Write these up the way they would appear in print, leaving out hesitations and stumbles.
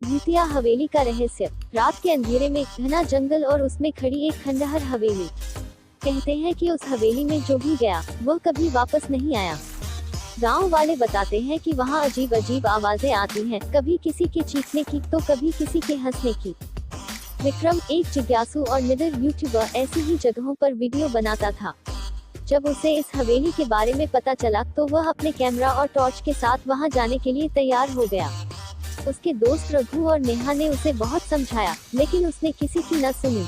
भूतिया हवेली का रहस्य। रात के अंधेरे में घना जंगल और उसमें खड़ी एक खंडहर हवेली। कहते हैं कि उस हवेली में जो भी गया वह कभी वापस नहीं आया। गांव वाले बताते हैं कि वहां अजीब अजीब आवाजें आती हैं, कभी किसी के चीखने की तो कभी किसी के हंसने की। विक्रम, एक जिज्ञासु और निडर यूट्यूबर, ऐसी ही जगहों पर वीडियो बनाता था। जब उसे इस हवेली के बारे में पता चला तो वह अपने कैमरा और टॉर्च के साथ वहां जाने के लिए तैयार हो गया। उसके दोस्त रघु और नेहा ने उसे बहुत समझाया, लेकिन उसने किसी की न सुनी।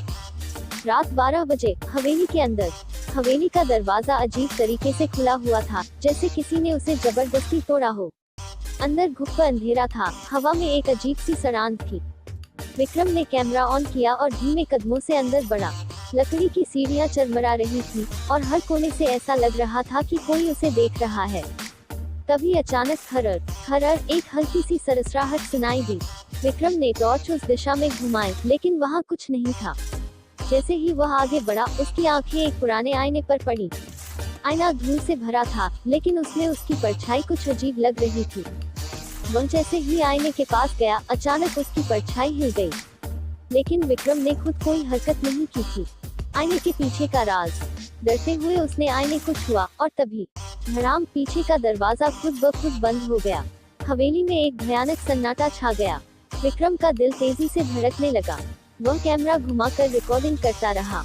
रात 12 बजे हवेली के अंदर, हवेली का दरवाजा अजीब तरीके से खुला हुआ था, जैसे किसी ने उसे जबरदस्ती तोड़ा हो। अंदर घुप अंधेरा था, हवा में एक अजीब सी सड़ांध थी। विक्रम ने कैमरा ऑन किया और धीमे कदमों से अंदर बढ़ा। लकड़ी की सीढ़ियां चरमरा रही थी और हर कोने से ऐसा लग रहा था कि कोई उसे देख रहा है। तभी अचानक खरर खरर एक हल्की सी सरसराहट सुनाई दी। विक्रम ने टॉर्च उस दिशा में घुमाए, लेकिन वहां कुछ नहीं था। जैसे ही वह आगे बढ़ा, उसकी आंखें एक पुराने आईने पर पड़ी। आईना धूल से भरा था, लेकिन उसमें उसकी परछाई कुछ अजीब लग रही थी। वह जैसे ही आईने के पास गया, अचानक उसकी परछाई हिल गई, लेकिन विक्रम ने खुद कोई हरकत नहीं की थी। आईने के पीछे का राज। डरते हुए उसने आईने को छुआ और तभी धड़ाम, पीछे का दरवाजा खुद ब खुद बंद हो गया। हवेली में एक भयानक सन्नाटा छा गया। विक्रम का दिल तेजी से धड़कने लगा। वह कैमरा घुमाकर रिकॉर्डिंग करता रहा।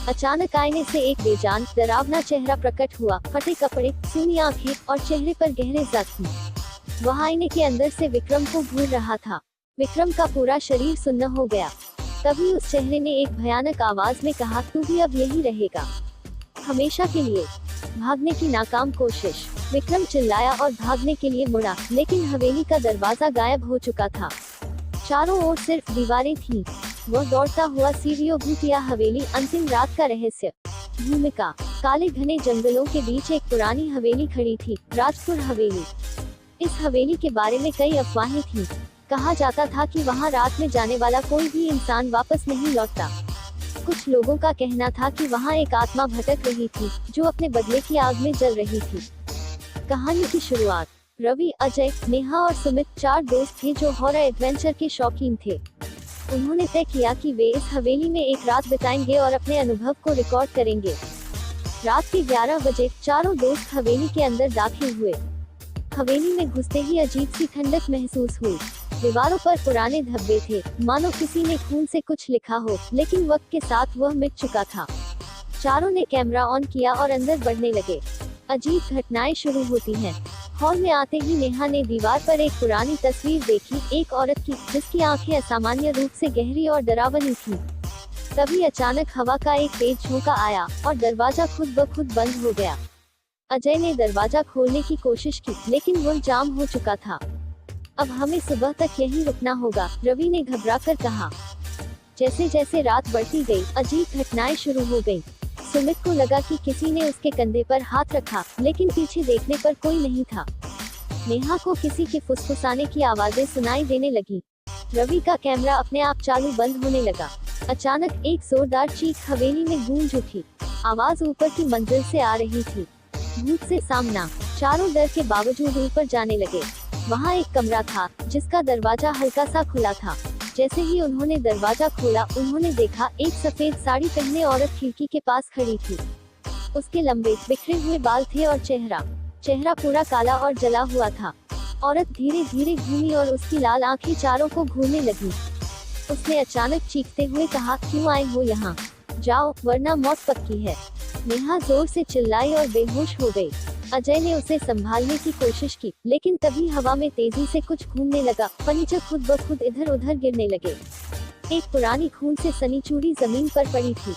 अचानक आईने से एक बेजान, डरावना चेहरा प्रकट हुआ। फटे कपड़े, सूनी आंखें और चेहरे पर गहरे जख्म। वह आईने के अंदर से विक्रम को घूर रहा था। विक्रम का पूरा शरीर सुन्न हो गया। तभी उस चेहरे ने एक भयानक आवाज में कहा, तू भी अब यही रहेगा, हमेशा के लिए। भागने की नाकाम कोशिश। विक्रम चिल्लाया और भागने के लिए मुड़ा, लेकिन हवेली का दरवाजा गायब हो चुका था। चारों ओर सिर्फ दीवारें थीं। वह दौड़ता हुआ सीढ़ियों, भूतिया हवेली, अंतिम रात का रहस्य। भूमिका। काले घने जंगलों के बीच एक पुरानी हवेली खड़ी थी, राजपुर हवेली। इस हवेली के बारे में कई अफवाहें थीं। कहा जाता था कि वहां रात में जाने वाला कोई भी इंसान वापस नहीं लौटता। कुछ लोगों का कहना था कि वहां एक आत्मा भटक रही थी, जो अपने बदले की आग में जल रही थी। कहानी की शुरुआत। रवि, अजय, नेहा और सुमित 4 दोस्त थे जो हॉरर एडवेंचर के शौकीन थे। उन्होंने तय किया कि वे इस हवेली में एक रात बिताएंगे और अपने अनुभव को रिकॉर्ड करेंगे। रात के 11 बजे चारों दोस्त हवेली के अंदर दाखिल हुए। हवेली में घुसते ही अजीब सी ठंडक महसूस हुई। दीवारों पर पुराने धब्बे थे, मानो किसी ने खून से कुछ लिखा हो, लेकिन वक्त के साथ वह मिट चुका था। चारों ने कैमरा ऑन किया और अंदर बढ़ने लगे। अजीब घटनाएं शुरू होती हैं। हॉल में आते ही नेहा ने दीवार पर एक पुरानी तस्वीर देखी, एक औरत की, जिसकी आंखें असामान्य रूप से गहरी और डरावनी थीं। तभी अचानक हवा का एक तेज झोंका आया और दरवाजा खुद ब खुद बंद हो गया। अजय ने दरवाजा खोलने की कोशिश की, लेकिन वह जाम हो चुका था। अब हमें सुबह तक यहीं रुकना होगा, रवि ने घबराकर कहा। जैसे जैसे रात बढ़ती गई, अजीब घटनाएं शुरू हो गईं। सुमित को लगा कि किसी ने उसके कंधे पर हाथ रखा, लेकिन पीछे देखने पर कोई नहीं था। नेहा को किसी के फुसफुसाने की आवाजें सुनाई देने लगी। रवि का कैमरा अपने आप चालू बंद होने लगा। अचानक एक जोरदार चीख हवेली में गूंज उठी। आवाज ऊपर की मंजिल से आ रही थी। भूत से सामना। चारों डर के बावजूद ऊपर जाने लगे। वहाँ एक कमरा था, जिसका दरवाजा हल्का सा खुला था। जैसे ही उन्होंने दरवाजा खोला, उन्होंने देखा एक सफेद साड़ी पहने औरत खिड़की के पास खड़ी थी। उसके लंबे बिखरे हुए बाल थे और चेहरा पूरा काला और जला हुआ था। औरत धीरे धीरे घूमी और उसकी लाल आंखें चारों को घूरने लगी। उसने अचानक चीखते हुए कहा, क्यों आए हो यहाँ? जाओ, वरना मौत पक्की है। नेहा जोर से चिल्लाई और बेहोश हो गई। अजय ने उसे संभालने की कोशिश की, लेकिन तभी हवा में तेजी से कुछ घूमने लगा। फर्नीचर खुद ब खुद इधर उधर गिरने लगे। एक पुरानी खून से सनी चूड़ी जमीन पर पड़ी थी।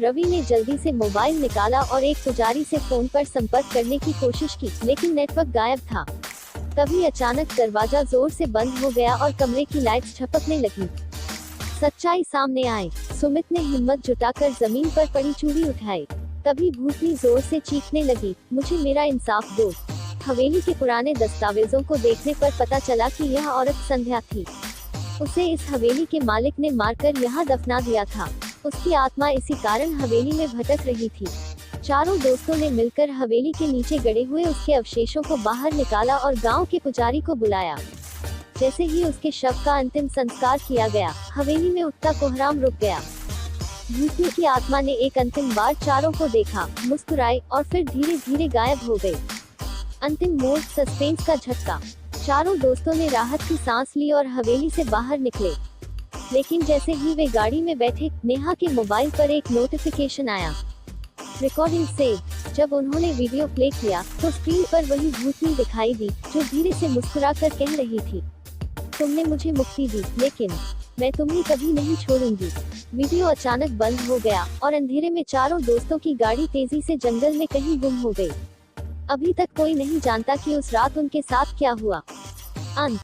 रवि ने जल्दी से मोबाइल निकाला और एक पुजारी से फोन पर संपर्क करने की कोशिश की, लेकिन नेटवर्क गायब था। तभी अचानक दरवाजा जोर से बंद हो गया और कमरे की लाइट्स झपकने लगी। सच्चाई सामने आई। सुमित ने हिम्मत जुटाकर जमीन पर पड़ी चूड़ी उठाई। तभी भूतनी जोर से चीखने लगी, मुझे मेरा इंसाफ दो। हवेली के पुराने दस्तावेजों को देखने पर पता चला कि यह औरत संध्या थी। उसे इस हवेली के मालिक ने मारकर यहाँ दफना दिया था। उसकी आत्मा इसी कारण हवेली में भटक रही थी। चारों दोस्तों ने मिलकर हवेली के नीचे गड़े हुए उसके अवशेषों को बाहर निकाला और गांव के पुजारी को बुलाया। जैसे ही उसके शव का अंतिम संस्कार किया गया, हवेली में उठता कोहराम रुक गया। भूतनी की आत्मा ने एक अंतिम बार चारों को देखा, मुस्कुराई और फिर धीरे धीरे गायब हो गई। अंतिम मोड़, सस्पेंस का झटका। चारों दोस्तों ने राहत की सांस ली और हवेली से बाहर निकले। लेकिन जैसे ही वे गाड़ी में बैठे, नेहा के मोबाइल पर एक नोटिफिकेशन आया, रिकॉर्डिंग सेव। जब उन्होंने वीडियो प्ले किया तो स्क्रीन पर वही भूतनी दिखाई दी, जो धीरे से मुस्कुराकर कह रही थी, तुमने मुझे मुक्ति दी, लेकिन मैं तुम्हें कभी नहीं छोड़ूंगी। वीडियो अचानक बंद हो गया और अंधेरे में चारों दोस्तों की गाड़ी तेजी से जंगल में कहीं गुम हो गई। अभी तक कोई नहीं जानता कि उस रात उनके साथ क्या हुआ। अंत।